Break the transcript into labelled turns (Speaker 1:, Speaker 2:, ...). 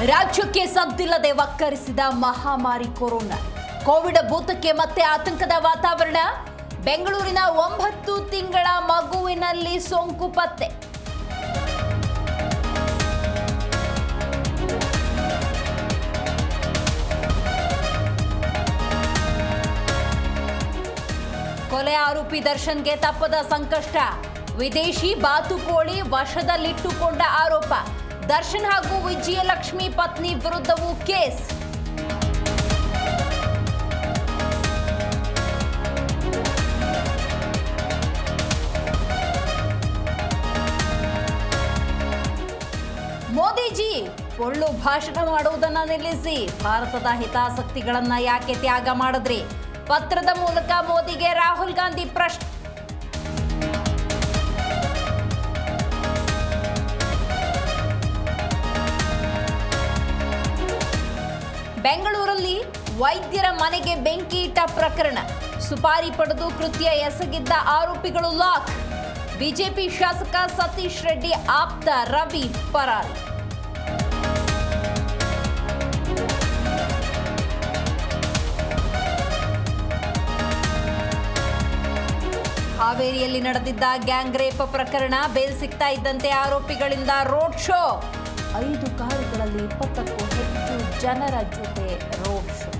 Speaker 1: ರಾಜ್ಯಕ್ಕೆ ಸದ್ದಿಲ್ಲದೆ ವಕ್ಕರಿಸಿದ ಮಹಾಮಾರಿ corona. Covid ಭೂತಕ್ಕೆ ಮತ್ತೆ ಆತಂಕದ ವಾತಾವರಣ. ಬೆಂಗಳೂರಿನ 9 ತಿಂಗಳ ಮಗುವಿನಲ್ಲಿ ಸೋಂಕು ಪತ್ತೆ. ಕೊಲೆ ಆರೋಪಿ ದರ್ಶನ್ಗೆ ತಪ್ಪದ ಸಂಕಷ್ಟ. ವಿದೇಶಿ ಬಾತುಕೋಳಿ ವಶದಲ್ಲಿಟ್ಟುಕೊಂಡ ಆರೋಪ. ದರ್ಶನ್ ಹಾಗೂ ವಿಜಯಲಕ್ಷ್ಮಿ ಪತ್ನಿ ವಿರುದ್ಧವೂ ಕೇಸ್. ಮೋದಿಜಿ ಪೊಳ್ಳು ಭಾಷಣ ಮಾಡುವುದನ್ನು ನಿಲ್ಲಿಸಿ ಭಾರತದ ಹಿತಾಸಕ್ತಿಗಳನ್ನ ಯಾಕೆ ತ್ಯಾಗ ಮಾಡಿದ್ರಿ? ಪತ್ರದ ಮೂಲಕ ಮೋದಿಗೆ ರಾಹುಲ್ ಗಾಂಧಿ ಪ್ರಶ್ನೆ. ಬೆಂಗಳೂರಲ್ಲಿ ವೈದ್ಯರ ಮನೆಗೆ ಬೆಂಕಿ ಇಟ್ಟ ಪ್ರಕರಣ. ಸುಪಾರಿ ಪಡೆದು ಕೃತ್ಯ ಎಸಗಿದ್ದ ಆರೋಪಿಗಳು ಲಾಕ್. ಬಿಜೆಪಿ ಶಾಸಕ ಸತೀಶ್ ರೆಡ್ಡಿ ಆಪ್ತ ರವಿ ಪರಾರಿ. ಹಾವೇರಿಯಲ್ಲಿ ನಡೆದಿದ್ದ ಗ್ಯಾಂಗ್ ರೇಪ್ ಪ್ರಕರಣ. ಬೇಲ್ ಸಿಗ್ತಾ ಇದ್ದಂತೆ ಆರೋಪಿಗಳಿಂದ ರೋಡ್ ಶೋ. 5 ಕಾರುಗಳಲ್ಲಿ 20ಕ್ಕೂ ಹೆಚ್ಚು ಜನರ ಜೊತೆ ರೋಡ್ ಶೋ.